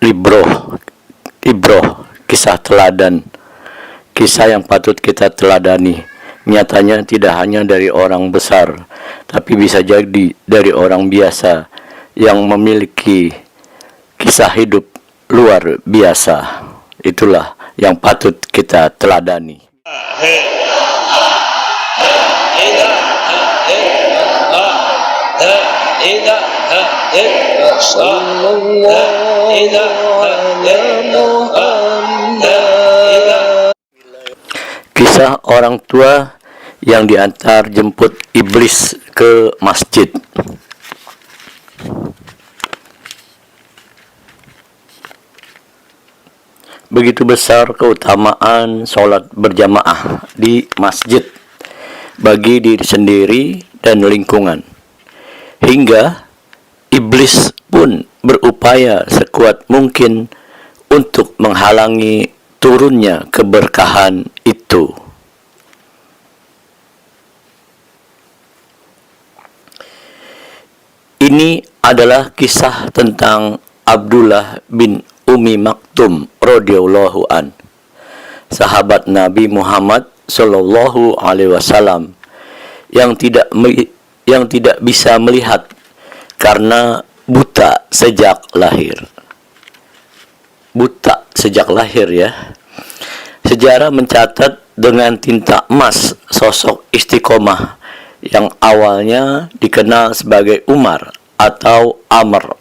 ibroh, kisah teladan, kisah yang patut kita teladani. Nyatanya tidak hanya dari orang besar, tapi bisa jadi dari orang biasa yang memiliki kisah hidup luar biasa. Itulah yang patut kita teladani. Kisah orang tua yang diantar jemput iblis ke masjid. Begitu besar keutamaan sholat berjamaah di masjid bagi diri sendiri dan lingkungan, hingga iblis pun berupaya sekuat mungkin untuk menghalangi turunnya keberkahan itu. Ini adalah kisah tentang Abdullah bin Ummi Maktum radhiyallahu an, sahabat Nabi Muhammad sallallahu alaihi wasallam yang tidak bisa melihat karena buta sejak lahir. Buta sejak lahir ya. Sejarah mencatat dengan tinta emas sosok istiqomah yang awalnya dikenal sebagai Umar atau Amr.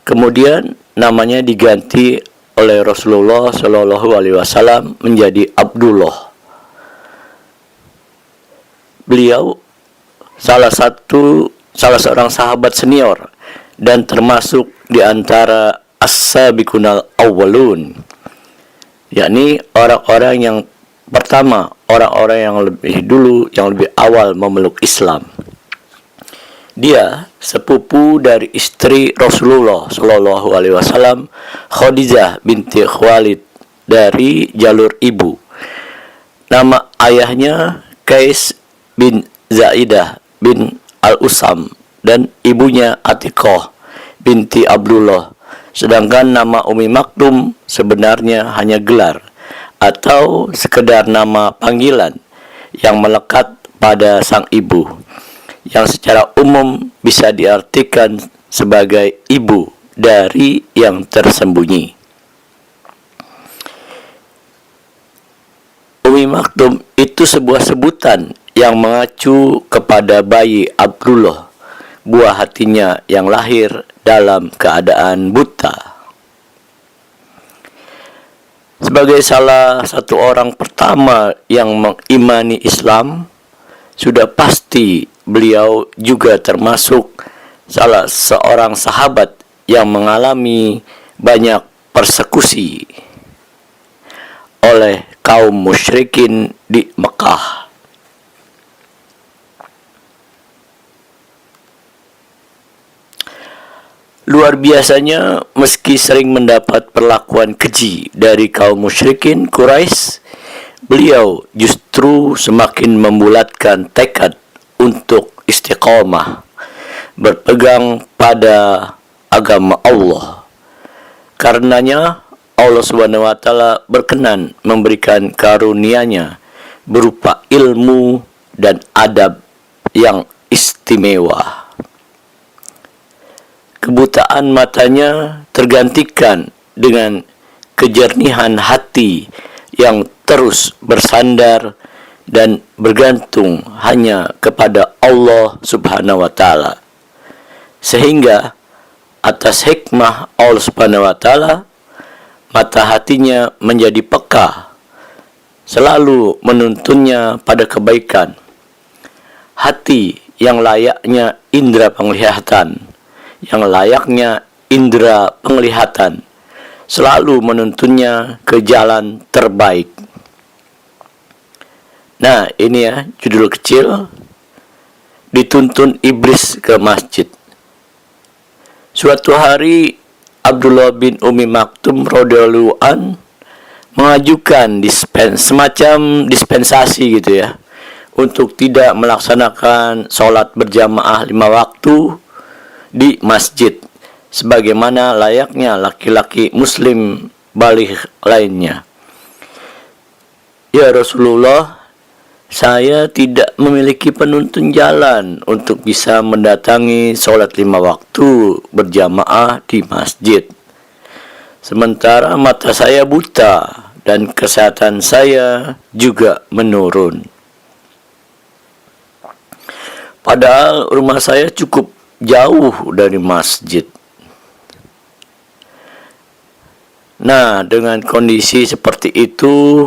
Kemudian namanya diganti oleh Rasulullah Shallallahu Alaihi Wasallam menjadi Abdullah. Beliau salah seorang sahabat senior dan termasuk di antara as-sabiqunal awwalun, yakni orang-orang yang pertama, orang-orang yang lebih dulu, yang lebih awal memeluk Islam. Dia sepupu dari istri Rasulullah Shallallahu Alaihi Wasallam, Khadijah binti Khuwailid, dari jalur ibu. Nama ayahnya Qais bin Zaidah bin Al-Usam dan ibunya Atiqah binti Abdullah. Sedangkan nama Ummi Maktum sebenarnya hanya gelar atau sekedar nama panggilan yang melekat pada sang ibu, yang secara umum bisa diartikan sebagai ibu dari yang tersembunyi. Ummi Maktum itu sebuah sebutan yang mengacu kepada bayi Abdullah, buah hatinya yang lahir dalam keadaan buta. Sebagai salah satu orang pertama yang mengimani Islam, sudah pasti beliau juga termasuk salah seorang sahabat yang mengalami banyak persekusi oleh kaum musyrikin di Mekah. Luar biasanya, meski sering mendapat perlakuan keji dari kaum musyrikin Quraisy, beliau justru semakin membulatkan tekad untuk istiqomah, berpegang pada agama Allah. Karenanya Allah Subhanahu wa taala berkenan memberikan karunia-Nya berupa ilmu dan adab yang istimewa. Kebutaan matanya tergantikan dengan kejernihan hati yang terus bersandar dan bergantung hanya kepada Allah Subhanahu wa taala. Sehingga atas hikmah Allah Subhanahu wa taala, mata hatinya menjadi peka, selalu menuntunnya pada kebaikan. Hati yang layaknya indera penglihatan, selalu menuntunnya ke jalan terbaik. Nah, ini ya judul kecil, dituntun iblis ke masjid. Suatu hari Abdullah bin Ummi Maktum radhiyallahu an mengajukan semacam dispensasi gitu ya, untuk tidak melaksanakan sholat berjamaah 5 waktu di masjid sebagaimana layaknya laki-laki muslim baligh lainnya. Ya Rasulullah, saya tidak memiliki penuntun jalan untuk bisa mendatangi sholat 5 waktu berjamaah di masjid. Sementara mata saya buta dan kesehatan saya juga menurun. Padahal rumah saya cukup jauh dari masjid. Nah, dengan kondisi seperti itu,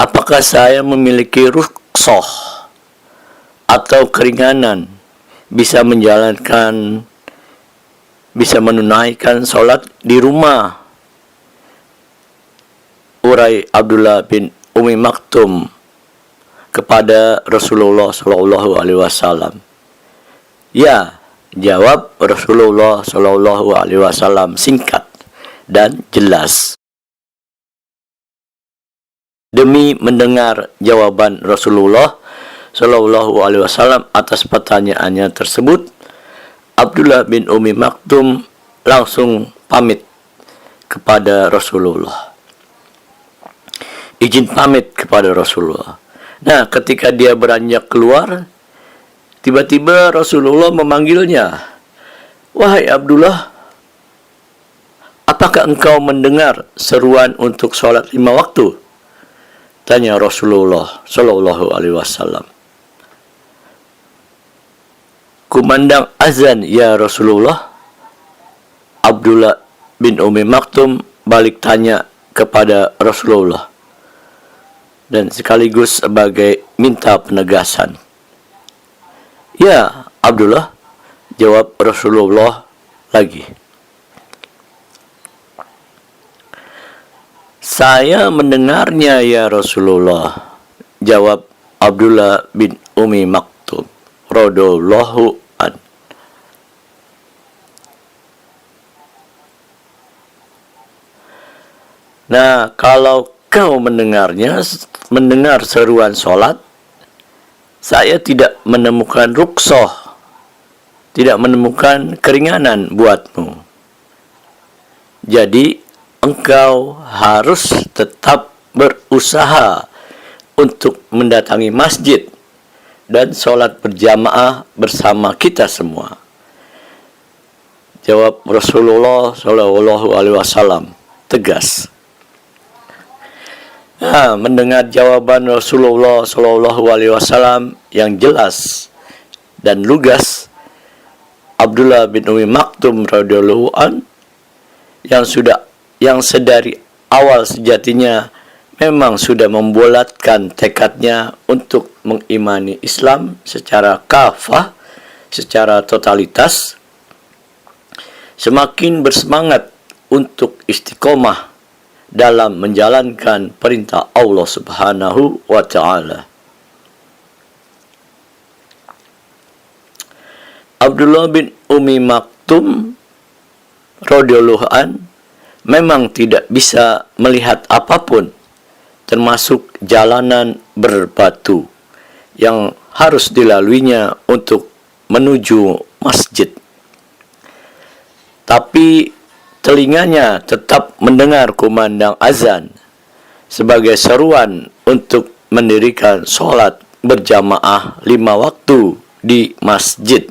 apakah saya memiliki rukhsah atau keringanan bisa menunaikan sholat di rumah? Urai Abdullah bin Umi Maktum kepada Rasulullah Shallallahu Alaihi Wasallam. Ya, jawab Rasulullah Shallallahu Alaihi Wasallam singkat dan jelas. Demi mendengar jawaban Rasulullah Shallallahu Alaihi Wasallam atas pertanyaannya tersebut, Abdullah bin Umi Maktum langsung pamit kepada Rasulullah. Izin pamit kepada Rasulullah. Nah, ketika dia beranjak keluar, tiba-tiba Rasulullah memanggilnya. Wahai Abdullah, apakah engkau mendengar seruan untuk sholat 5 waktu? Tanya Rasulullah Shallallahu Alaihi Wasallam. Kumandang azan ya Rasulullah. Abdullah bin Umi Maktum balik tanya kepada Rasulullah dan sekaligus sebagai minta penegasan. Ya Abdullah, jawab Rasulullah lagi. Saya mendengarnya ya Rasulullah, jawab Abdullah bin Umi Maktum radhiyallahu an. Nah, kalau kau mendengar seruan sholat, saya tidak menemukan rukhsah, tidak menemukan keringanan buatmu. Jadi engkau harus tetap berusaha untuk mendatangi masjid dan sholat berjamaah bersama kita semua. Jawab Rasulullah Shallallahu Alaihi Wasallam tegas. Nah, mendengar jawaban Rasulullah Shallallahu Alaihi Wasallam yang jelas dan lugas, Abdullah bin Umi Maktum radhiyallahu an yang sedari awal sejatinya memang sudah membulatkan tekadnya untuk mengimani Islam secara kafah, secara totalitas, semakin bersemangat untuk istiqomah dalam menjalankan perintah Allah Subhanahu wa Ta'ala. Abdullah bin Umi Maktum radhiyallahu an memang tidak bisa melihat apapun, termasuk jalanan berbatu yang harus dilaluinya untuk menuju masjid. Tapi telinganya tetap mendengar kumandang azan sebagai seruan untuk mendirikan sholat berjamaah 5 waktu di masjid.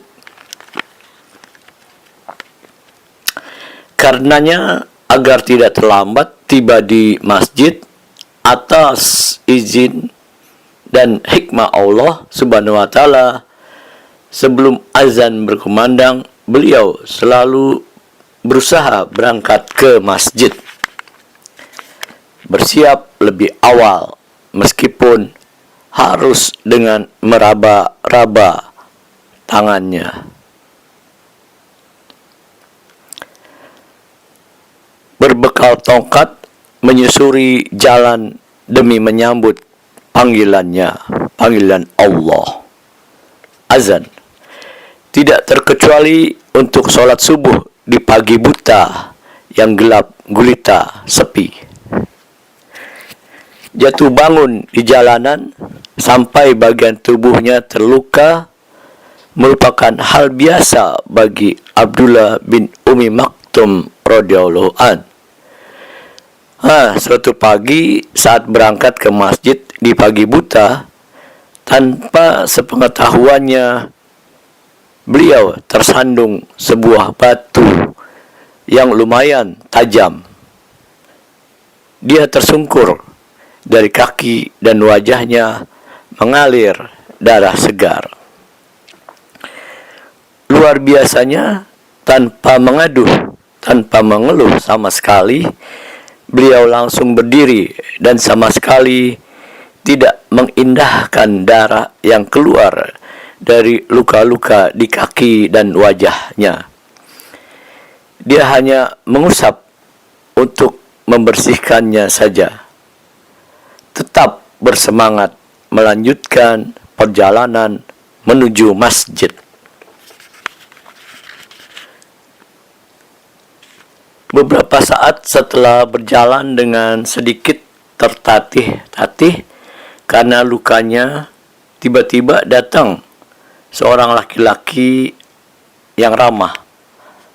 Karenanya, agar tidak terlambat tiba di masjid atas izin dan hikmah Allah Subhanahu wa Ta'ala, sebelum azan berkumandang, beliau selalu berusaha berangkat ke masjid, bersiap lebih awal meskipun harus dengan meraba-raba tangannya. Berbekal tongkat menyusuri jalan demi menyambut panggilan Allah. Azan tidak terkecuali untuk sholat subuh di pagi buta yang gelap gulita sepi. Jatuh bangun di jalanan sampai bagian tubuhnya terluka merupakan hal biasa bagi Abdullah bin Umi Maktum Maktum radhiyallahu an. Suatu pagi saat berangkat ke masjid di pagi buta, tanpa sepengetahuannya beliau tersandung sebuah batu yang lumayan tajam. Dia tersungkur dari kaki dan wajahnya mengalir darah segar. Luar biasanya, tanpa mengaduh, tanpa mengeluh sama sekali, beliau langsung berdiri dan sama sekali tidak mengindahkan darah yang keluar dari luka-luka di kaki dan wajahnya. Dia hanya mengusap untuk membersihkannya saja. Tetap bersemangat melanjutkan perjalanan menuju masjid. Beberapa saat setelah berjalan dengan sedikit tertatih-tatih karena lukanya, tiba-tiba datang seorang laki-laki yang ramah,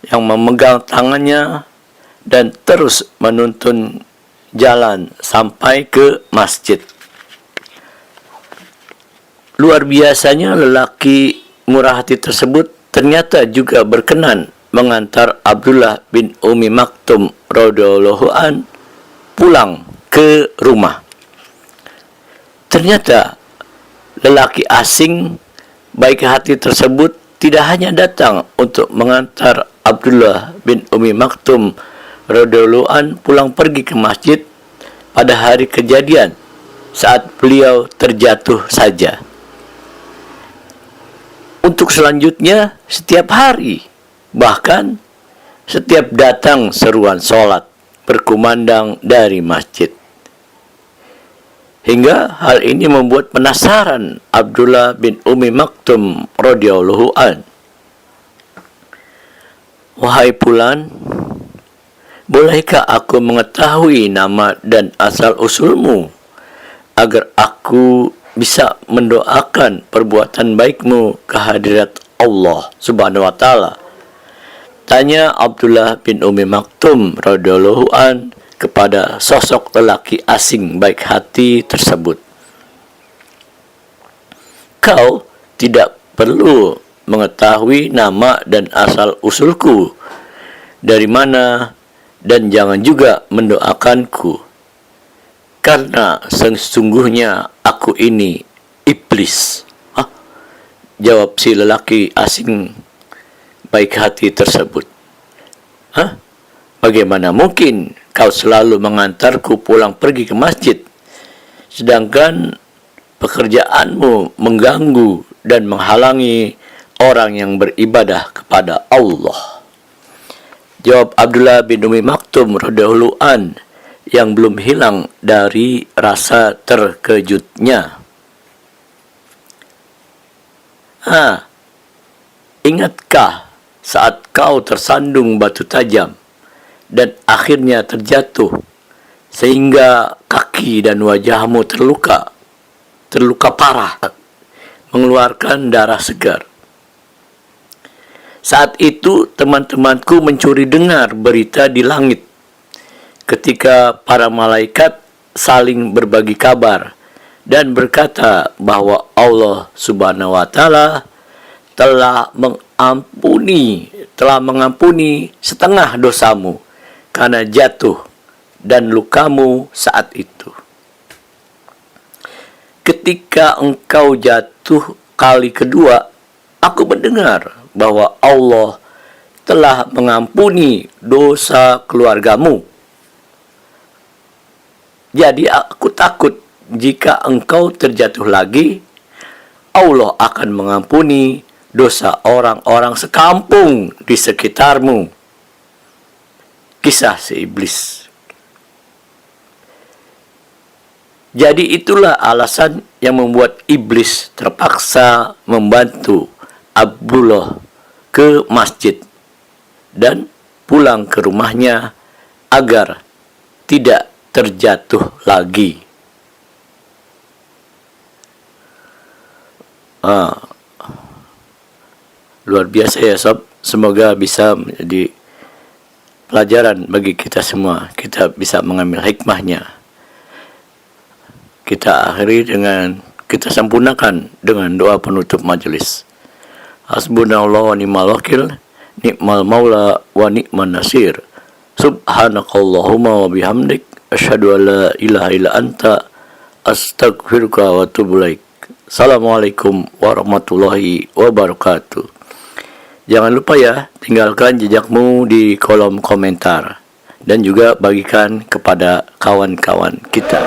yang memegang tangannya dan terus menuntun jalan sampai ke masjid. Luar biasanya, lelaki murah hati tersebut ternyata juga berkenan mengantar Abdullah bin Umi Maktum radhiyallahu an pulang ke rumah. Ternyata lelaki asing baik hati tersebut tidak hanya datang untuk mengantar Abdullah bin Umi Maktum radhiyallahu an pulang pergi ke masjid pada hari kejadian saat beliau terjatuh saja. Untuk selanjutnya, setiap hari, bahkan setiap datang seruan sholat berkumandang dari masjid. Hingga hal ini membuat penasaran Abdullah bin Umi Maktum radhiyallahu an. Wahai Fulan, bolehkah aku mengetahui nama dan asal usulmu agar aku bisa mendoakan perbuatan baikmu ke hadirat Allah Subhanahu wa taala? Tanya Abdullah bin Umi Maktum radhiyallahu an kepada sosok lelaki asing baik hati tersebut. Kau tidak perlu mengetahui nama dan asal usulku, dari mana, dan jangan juga mendoakanku, karena sesungguhnya aku ini iblis. Jawab si lelaki asing baik hati tersebut. Bagaimana mungkin kau selalu mengantarku pulang pergi ke masjid, sedangkan pekerjaanmu mengganggu dan menghalangi orang yang beribadah kepada Allah? Jawab Abdullah bin Umi Maktum radhiyallahu an yang belum hilang dari rasa terkejutnya. Ingatkah saat kau tersandung batu tajam dan akhirnya terjatuh sehingga kaki dan wajahmu terluka parah, mengeluarkan darah segar? Saat itu teman-temanku mencuri dengar berita di langit ketika para malaikat saling berbagi kabar dan berkata bahwa Allah Subhanahu wa taala telah mengampuni setengah dosamu karena jatuh dan lukamu saat itu. Ketika engkau jatuh kali kedua, aku mendengar bahwa Allah telah mengampuni dosa keluargamu. Jadi aku takut jika engkau terjatuh lagi, Allah akan mengampuni dosa orang-orang sekampung di sekitarmu. Kisah si iblis. Jadi itulah alasan yang membuat iblis terpaksa membantu Abdullah ke masjid dan pulang ke rumahnya agar tidak terjatuh lagi. Luar biasa ya sob. Semoga bisa menjadi pelajaran bagi kita semua. Kita bisa mengambil hikmahnya. Kita akhiri dengan, kita sempurnakan dengan doa penutup majelis. Hasbunallah wa ni'mal wakil, ni'mal maula wa ni'man nasir. Subhanakallahumma wa bihamdik, asyhadu an la ilaha illa anta, astaghfiruka wa atubu ilaik. Assalamualaikum warahmatullahi wabarakatuh. Jangan lupa ya, tinggalkan jejakmu di kolom komentar dan juga bagikan kepada kawan-kawan kita.